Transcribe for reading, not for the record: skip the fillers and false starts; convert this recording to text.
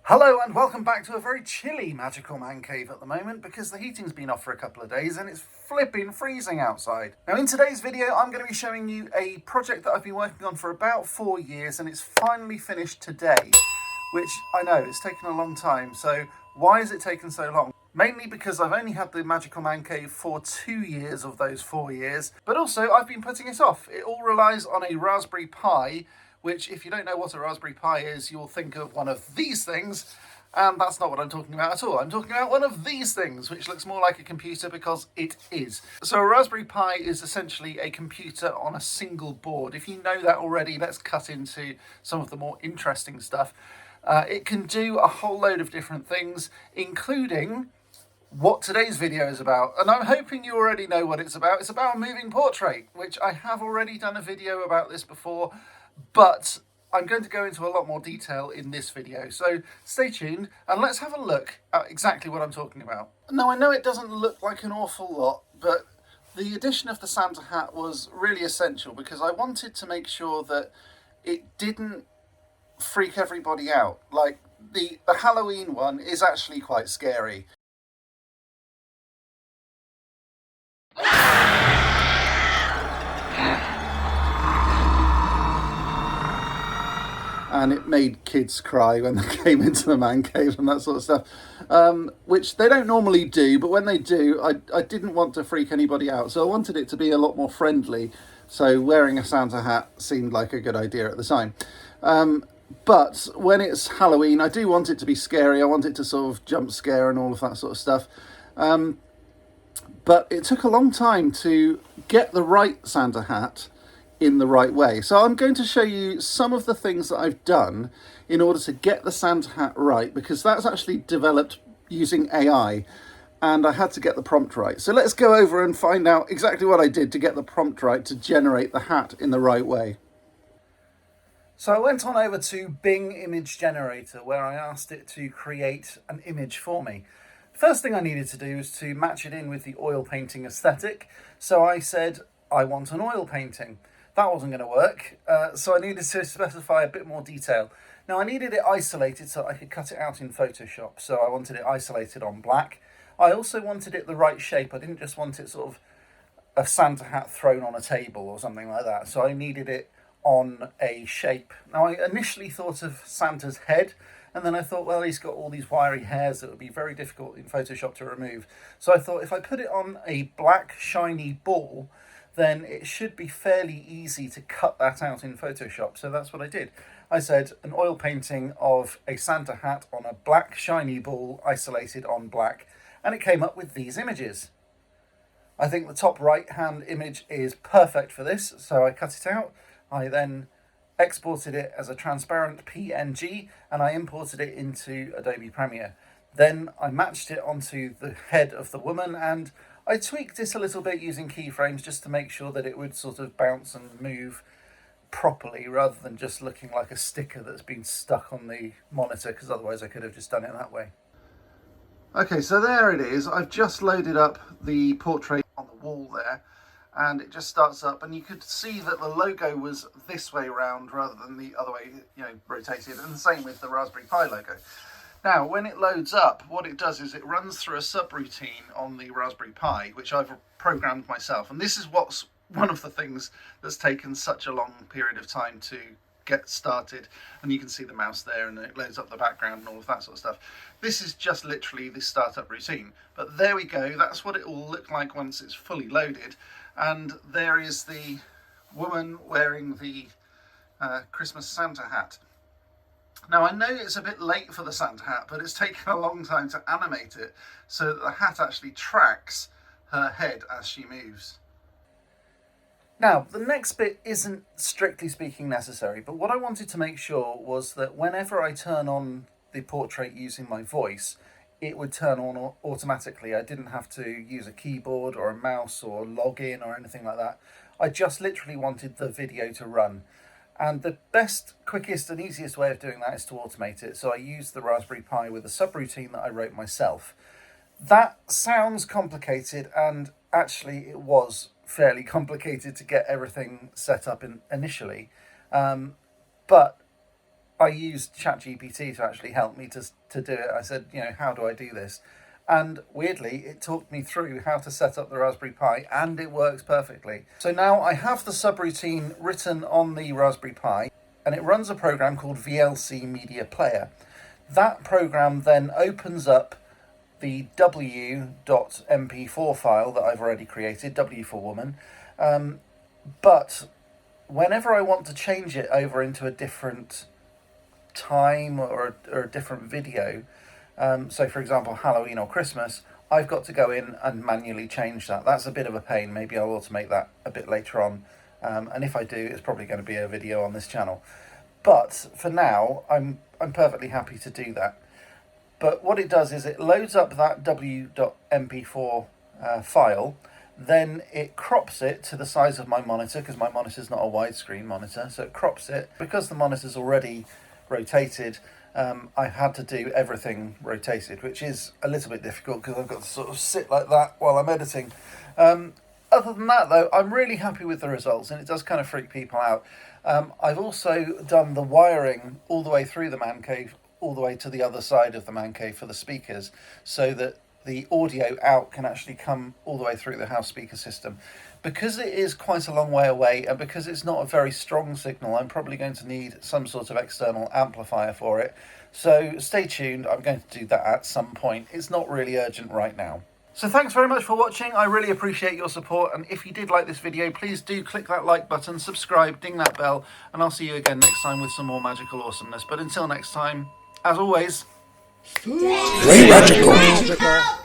Hello and welcome back to a very chilly magical man cave at the moment because the heating's been off for a couple of days and it's flipping freezing outside. Now in today's video I'm going to be showing you a project that I've been working on for about 4 years and it's finally finished today, which I know it's taken a long time. So why has it taken so long? Mainly because I've only had the magical man cave for 2 years of those 4 years, but also I've been putting it off. It all relies on a Raspberry Pi, which if you don't know what a Raspberry Pi is, you'll think of one of these things, and that's not what I'm talking about at all. I'm talking about one of these things, which looks more like a computer because it is. So a Raspberry Pi is essentially a computer on a single board. If you know that already, let's cut into some of the more interesting stuff. It can do a whole load of different things, including what today's video is about, and I'm hoping you already know what it's about. It's about a moving portrait, which I have already done a video about this before, but I'm going to go into a lot more detail in this video, so stay tuned and let's have a look at exactly what I'm talking about. Now, I know it doesn't look like an awful lot, but the addition of the Santa hat was really essential because I wanted to make sure that it didn't freak everybody out. Like, the Halloween one is actually quite scary. And it made kids cry when they came into the man cave and that sort of stuff, which they don't normally do, but when they do, I didn't want to freak anybody out, so I wanted it to be a lot more friendly, so wearing a Santa hat seemed like a good idea at the time. But when it's Halloween, I do want it to be scary. I want it to sort of jump scare and all of that sort of stuff. But it took a long time to get the right Santa hat in the right way. So I'm going to show you some of the things that I've done in order to get the Santa hat right, because that's actually developed using AI and I had to get the prompt right. So let's go over and find out exactly what I did to get the prompt right to generate the hat in the right way. So I went on over to Bing Image Generator, where I asked it to create an image for me. First thing I needed to do was to match it in with the oil painting aesthetic. So I said, I want an oil painting. That wasn't going to work, so I needed to specify a bit more detail. Now I needed it isolated so I could cut it out in Photoshop, so I wanted it isolated on black. I also wanted it the right shape. I didn't just want it sort of a Santa hat thrown on a table or something like that, so I needed it on a shape. Now I initially thought of Santa's head, and then I thought, well, he's got all these wiry hairs that would be very difficult in Photoshop to remove. So I thought if I put it on a black shiny ball, then it should be fairly easy to cut that out in Photoshop. So that's what I did. I said an oil painting of a Santa hat on a black shiny ball isolated on black, and it came up with these images. I think the top right hand image is perfect for this, so I cut it out. I then exported it as a transparent PNG and I imported it into Adobe Premiere. Then I matched it onto the head of the woman and I tweaked it a little bit using keyframes just to make sure that it would sort of bounce and move properly rather than just looking like a sticker that's been stuck on the monitor, because otherwise I could have just done it that way. Okay, so there it is. I've just loaded up the portrait on the wall there and it just starts up, and you could see that the logo was this way round rather than the other way, rotated, and the same with the Raspberry Pi logo. Now, when it loads up, what it does is it runs through a subroutine on the Raspberry Pi, which I've programmed myself. And this is what's one of the things that's taken such a long period of time to get started. And you can see the mouse there and it loads up the background and all of that sort of stuff. This is just literally the startup routine. But there we go. That's what it will look like once it's fully loaded. And there is the woman wearing the Christmas Santa hat. Now, I know it's a bit late for the Santa hat, but it's taken a long time to animate it so that the hat actually tracks her head as she moves. Now, the next bit isn't strictly speaking necessary, but what I wanted to make sure was that whenever I turn on the portrait using my voice, it would turn on automatically. I didn't have to use a keyboard or a mouse or log in or anything like that. I just literally wanted the video to run. And the best, quickest and easiest way of doing that is to automate it. So I used the Raspberry Pi with a subroutine that I wrote myself. That sounds complicated, and actually it was fairly complicated to get everything set up initially. But I used ChatGPT to actually help me to do it. I said, you know, how do I do this? And weirdly, it talked me through how to set up the Raspberry Pi, and it works perfectly. So now I have the subroutine written on the Raspberry Pi, and it runs a program called VLC Media Player. That program then opens up the w.mp4 file that I've already created, W for woman, but whenever I want to change it over into a different time or a different video, so for example Halloween or Christmas, I've got to go in and manually change that. That's a bit of a pain. Maybe I'll automate that a bit later on, and if I do, it's probably going to be a video on this channel. But for now, I'm perfectly happy to do that. But what it does is it loads up that w.mp4 file, then it crops it to the size of my monitor, because my monitor's not a widescreen monitor, so it crops it. Because the monitor's already rotated, I've had to do everything rotated, which is a little bit difficult because I've got to sort of sit like that while I'm editing. Other than that, though, I'm really happy with the results, and it does kind of freak people out. I've also done the wiring all the way through the man cave, all the way to the other side of the man cave for the speakers, so that the audio out can actually come all the way through the house speaker system. Because it is quite a long way away, and because it's not a very strong signal, I'm probably going to need some sort of external amplifier for it. So stay tuned, I'm going to do that at some point. It's not really urgent right now. So thanks very much for watching. I really appreciate your support, and if you did like this video, please do click that like button, subscribe, ding that bell, and I'll see you again next time with some more magical awesomeness. But until next time, as always, Stay magical.